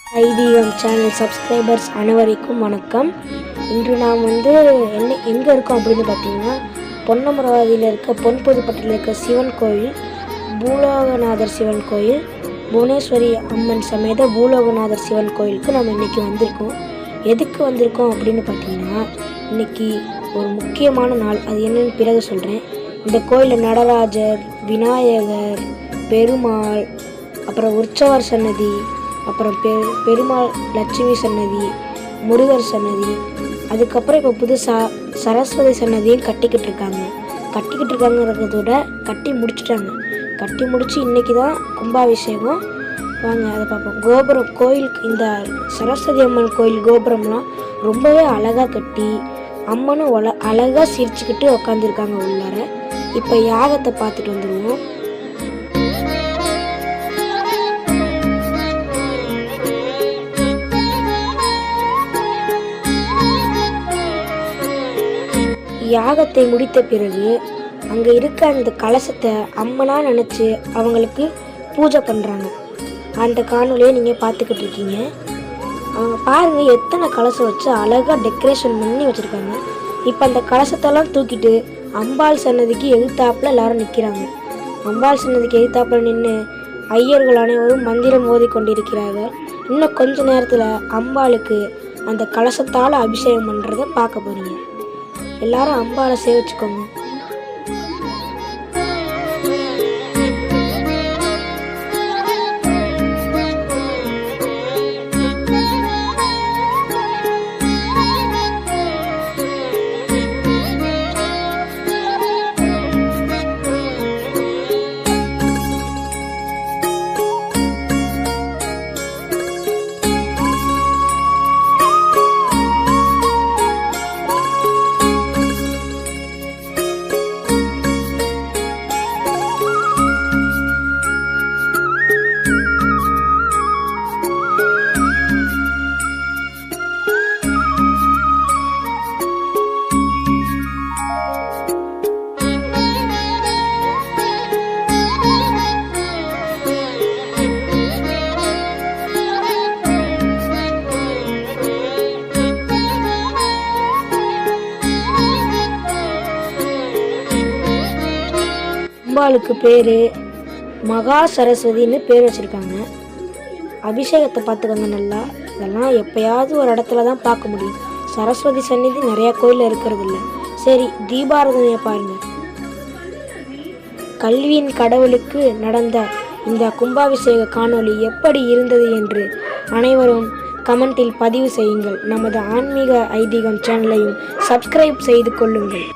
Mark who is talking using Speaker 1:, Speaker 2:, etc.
Speaker 1: ஐதீகம் channel subscribers அனைவருக்கும் வணக்கம். இன்று நாம் எங்கே இருக்கோம் அப்படின்னு பார்த்தீங்கன்னா, பொன்னமராவதியில் இருக்க பொன்புதுப்பட்டியில் இருக்க சிவன் கோயில், பூலோகநாதர் சிவன் கோயில், புவனேஸ்வரி அம்மன் சமேத பூலோகநாதர் சிவன் கோயிலுக்கு நம்ம இன்றைக்கி வந்திருக்கோம். எதுக்கு வந்திருக்கோம் அப்படின்னு பார்த்தீங்கன்னா, இன்றைக்கி ஒரு முக்கியமான நாள். அது என்னன்னு பிறகு சொல்கிறேன். இந்த கோயிலில் நடராஜர், விநாயகர், பெருமாள், அப்புறம் உற்சவர் சன்னதி, அப்புறம் பெருமாள் லட்சுமி சன்னதி, முருகர் சன்னதி, அதுக்கப்புறம் இப்போ புதுசாக சரஸ்வதி சன்னதியும் கட்டிக்கிட்டு இருக்காங்கிறத விட கட்டி முடிச்சுட்டாங்க. கட்டி முடித்து இன்றைக்கி தான் கும்பாபிஷேகம். வாங்க அதை பார்ப்போம். கோபுரம், கோயிலுக்கு இந்த சரஸ்வதி அம்மன் கோயில் கோபுரம்லாம் ரொம்பவே அழகாக கட்டி அம்மனும் அழகாக சிரிச்சுக்கிட்டு உக்காந்துருக்காங்க உள்ளார. இப்போ யாகத்தை பார்த்துட்டு வந்துடுவோம். யாகத்தை முடித்த பிறகு அங்கே இருக்க அந்த கலசத்தை அம்மனாக நினச்சி அவங்களுக்கு பூஜை பண்ணுறாங்க. அந்த காணொலியை நீங்கள் பார்த்துக்கிட்டு இருக்கீங்க. அவங்க பாருங்கள் எத்தனை கலசம் வச்சு அழகாக டெக்கரேஷன் பண்ணி வச்சுருக்காங்க. இப்போ அந்த கலசத்தெல்லாம் தூக்கிட்டு அம்பாள் சன்னதிக்கு எதிர்த்தாப்பில் எல்லாரும் நிற்கிறாங்க. அம்பாள் சன்னதிக்கு எதிர்த்தாப்பில் நின்று ஐயர்கள் அனைவரும் மந்திரம் ஓதி கொண்டிருக்கிறார்கள். இன்னும் கொஞ்ச நேரத்தில் அம்பாளுக்கு அந்த கலசத்தால் அபிஷேகம் பண்ணுறதை பார்க்க போகிறீங்க. எல்லாரும் அம்பாளை சேவிச்சுக்கோங்க. அம்பாளுக்கு பேர் மகா சரஸ்வதின்னு பேர் வச்சுருக்காங்க. அபிஷேகத்தை பார்த்துக்கோங்க நல்லா. இதெல்லாம் எப்போயாவது ஒரு இடத்துல தான் பார்க்க முடியும். சரஸ்வதி சந்நிதி நிறையா கோயிலில் இருக்கிறது இல்லை. சரி, தீபாராதனையை பாருங்கள். கல்வியின் கடவுளுக்கு நடந்த இந்த கும்பாபிஷேக காணொளி எப்படி இருந்தது என்று அனைவரும் கமெண்டில் பதிவு செய்யுங்கள். நமது ஆன்மீக ஐதீகம் சேனலையும் சப்ஸ்கிரைப் செய்து கொள்ளுங்கள்.